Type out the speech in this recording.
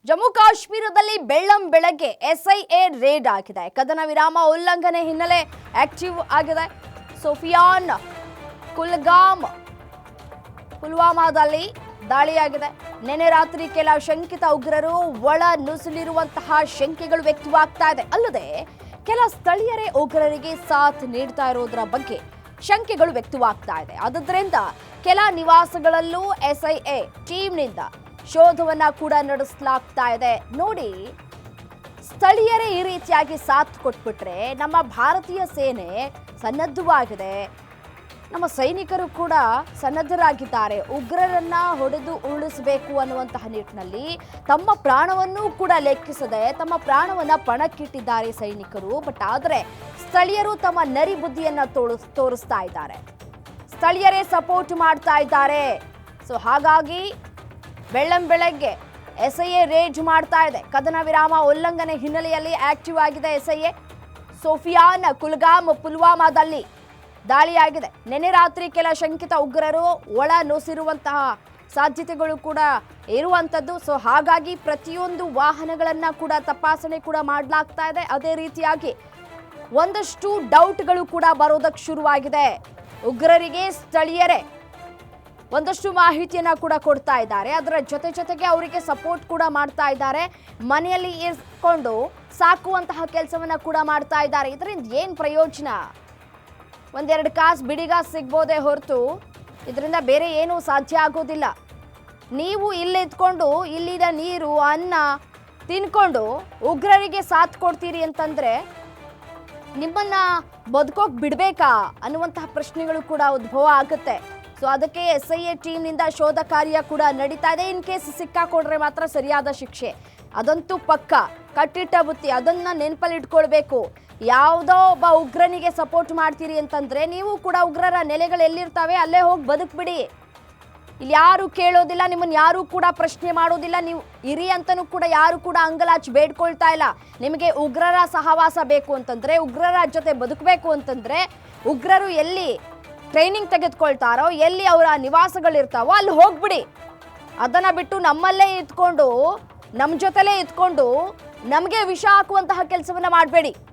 ಜಮ್ಮು ಕಾಶ್ಮೀರದಲ್ಲಿ ಬೆಳ್ಳಂಬೆಳಗ್ಗೆ SIA raid ಆಗಿದೆ. ಕದನ ವಿರಾಮ ಉಲ್ಲಂಘನೆ ಹಿನ್ನೆಲೆ ಆಕ್ಟಿವ್ ಆಗಿದೆ. ಸೋಫಿಯಾನ್ ಕುಲ್ಗಾಮ್ ಪುಲ್ವಾಮಾದಲ್ಲಿ ದಾಳಿಯಾಗಿದೆ. ನೆನೆ ರಾತ್ರಿ ಕೆಲ ಶಂಕಿತ ಉಗ್ರರು ಒಳ ನುಸುಳಿರುವಂತಹ ಶಂಕೆಗಳು ವ್ಯಕ್ತವಾಗ್ತಾ ಇದೆ. ಅಲ್ಲದೆ ಕೆಲ ಸ್ಥಳೀಯರೇ ಉಗ್ರರಿಗೆ ಸಾಥ್ ನೀಡ್ತಾ ಇರೋದರ ಬಗ್ಗೆ ಶಂಕೆಗಳು ವ್ಯಕ್ತವಾಗ್ತಾ ಇದೆ. ಆದ್ದರಿಂದ ಕೆಲ ನಿವಾಸಗಳಲ್ಲೂ ಎಸ್ಐಎ ಟೀಮ್ನಿಂದ ಶೋಧವನ್ನ ಕೂಡ ನಡೆಸಲಾಗ್ತಾ ಇದೆ. ನೋಡಿ, ಸ್ಥಳೀಯರೇ ಈ ರೀತಿಯಾಗಿ ಸಾಥ್ ಕೊಟ್ಬಿಟ್ರೆ ನಮ್ಮ ಭಾರತೀಯ ಸೇನೆ ಸನ್ನದ್ಧವಾಗಿದೆ, ನಮ್ಮ ಸೈನಿಕರು ಕೂಡ ಸನ್ನದ್ಧರಾಗಿದ್ದಾರೆ. ಉಗ್ರರನ್ನ ಹೊಡೆದು ಉರುಳಿಸಬೇಕು ಅನ್ನುವಂತಹ ನಿಟ್ಟಿನಲ್ಲಿ ತಮ್ಮ ಪ್ರಾಣವನ್ನೂ ಕೂಡ ಲೆಕ್ಕಿಸದೆ ತಮ್ಮ ಪ್ರಾಣವನ್ನ ಪಣಕ್ಕಿಟ್ಟಿದ್ದಾರೆ ಸೈನಿಕರು. ಬಟ್ ಆದರೆ ಸ್ಥಳೀಯರು ತಮ್ಮ ನರಿ ಬುದ್ಧಿಯನ್ನ ತೋರಿಸ್ತಾ ಇದ್ದಾರೆ, ಸ್ಥಳೀಯರೇ ಸಪೋರ್ಟ್ ಮಾಡ್ತಾ ಇದ್ದಾರೆ. ಸೊ ಹಾಗಾಗಿ ಬೆಳ್ಳಂಬೆಳಗ್ಗೆ ಎಸ್ಐಎ ರೇಡ್ ಮಾಡ್ತಾ ಇದೆ. ಕದನ ವಿರಾಮ ಉಲ್ಲಂಘನೆ ಹಿನ್ನೆಲೆಯಲ್ಲಿ ಆಕ್ಟಿವ್ ಆಗಿದೆ ಎಸ್ಐಎ. ಸೋಫಿಯಾನ್ ಕುಲ್ಗಾಮ್ ಪುಲ್ವಾಮಾದಲ್ಲಿ ದಾಳಿಯಾಗಿದೆ. ನೆನೆ ರಾತ್ರಿ ಕೆಲ ಶಂಕಿತ ಉಗ್ರರು ಒಳ ನುಸಿರುವಂತಹ ಸಾಧ್ಯತೆಗಳು ಕೂಡ ಇರುವಂಥದ್ದು. ಸೊ ಹಾಗಾಗಿ ಪ್ರತಿಯೊಂದು ವಾಹನಗಳನ್ನ ಕೂಡ ತಪಾಸಣೆ ಕೂಡ ಮಾಡಲಾಗ್ತಾ ಇದೆ. ಅದೇ ರೀತಿಯಾಗಿ ಒಂದಷ್ಟು ಡೌಟ್ಗಳು ಕೂಡ ಬರೋದಕ್ಕೆ ಶುರುವಾಗಿದೆ. ಉಗ್ರರಿಗೆ ಸ್ಥಳೀಯರೇ ಒಂದಷ್ಟು ಮಾಹಿತಿಯನ್ನ ಕೂಡ ಕೊಡ್ತಾ ಇದ್ದಾರೆ. ಅದರ ಜೊತೆಗೆ ಅವರಿಗೆ ಸಪೋರ್ಟ್ ಕೂಡ ಮಾಡ್ತಾ ಇದ್ದಾರೆ. ಮನೆಯಲ್ಲಿ ಇರಿಸ್ಕೊಂಡು ಸಾಕುವಂತಹ ಕೆಲಸವನ್ನ ಕೂಡ ಮಾಡ್ತಾ ಇದ್ದಾರೆ. ಇದರಿಂದ ಏನು ಪ್ರಯೋಜನ? ಒಂದೆರಡು ಕಾಸು ಬಿಡಿಗಾಸು ಸಿಗ್ಬೋದೇ ಹೊರತು ಇದರಿಂದ ಬೇರೆ ಏನೂ ಸಾಧ್ಯ ಆಗೋದಿಲ್ಲ. ನೀವು ಇಲ್ಲಿದ್ಕೊಂಡು ಇಲ್ಲಿನ ನೀರು ಅನ್ನ ತಿನ್ಕೊಂಡು ಉಗ್ರರಿಗೆ ಸಾಥ್ ಕೊಡ್ತೀರಿ ಅಂತಂದ್ರೆ ನಿಮ್ಮನ್ನ ಬದುಕೋಕ್ ಬಿಡ್ಬೇಕಾ ಅನ್ನುವಂತಹ ಪ್ರಶ್ನೆಗಳು ಕೂಡ ಉದ್ಭವ ಆಗುತ್ತೆ. ಸೊ ಅದಕ್ಕೆ ಎಸ್ಐಎ ಟೀಮ್ನಿಂದ ಶೋಧ ಕಾರ್ಯ ಕೂಡ ನಡೀತಾ ಇದೆ. ಇನ್ ಕೇಸ್ ಸಿಕ್ಕಾಕೊಂಡ್ರೆ ಮಾತ್ರ ಸರಿಯಾದ ಶಿಕ್ಷೆ, ಅದಂತೂ ಪಕ್ಕ, ಕಟ್ಟಿಟ್ಟ ಬುತ್ತಿ, ಅದನ್ನ ನೆನಪಲ್ಲಿ ಇಟ್ಕೊಳ್ಬೇಕು. ಯಾವುದೋ ಒಬ್ಬ ಉಗ್ರನಿಗೆ ಸಪೋರ್ಟ್ ಮಾಡ್ತೀರಿ ಅಂತಂದ್ರೆ ನೀವು ಕೂಡ ಉಗ್ರರ ನೆಲೆಗಳು ಎಲ್ಲಿರ್ತಾವೆ ಅಲ್ಲೇ ಹೋಗಿ ಬದುಕ್ಬಿಡಿ. ಇಲ್ಲಿ ಯಾರು ಕೇಳೋದಿಲ್ಲ, ನಿಮ್ಮನ್ನು ಯಾರು ಕೂಡ ಪ್ರಶ್ನೆ ಮಾಡೋದಿಲ್ಲ. ನೀವು ಇರಿ ಅಂತನೂ ಕೂಡ ಯಾರು ಕೂಡ ಅಂಗಲಾಚಿ ಬೇಡ್ಕೊಳ್ತಾ ಇಲ್ಲ. ನಿಮಗೆ ಉಗ್ರರ ಸಹವಾಸ ಬೇಕು ಅಂತಂದ್ರೆ, ಉಗ್ರರ ಜೊತೆ ಬದುಕಬೇಕು ಅಂತಂದ್ರೆ, ಉಗ್ರರು ಎಲ್ಲಿ ಟ್ರೈನಿಂಗ್ ತೆಗೆದುಕೊಳ್ತಾರೋ, ಎಲ್ಲಿ ಅವರ ನಿವಾಸಗಳಿರ್ತಾವೋ ಅಲ್ಲಿ ಹೋಗ್ಬಿಡಿ. ಅದನ್ನ ಬಿಟ್ಟು ನಮ್ಮಲ್ಲೇ ಇದ್ಕೊಂಡು ನಮ್ಮ ಜೊತೆಲೇ ಇದ್ಕೊಂಡು ನಮಗೆ ವಿಷ ಹಾಕುವಂತಹ ಕೆಲಸವನ್ನ ಮಾಡಬೇಡಿ.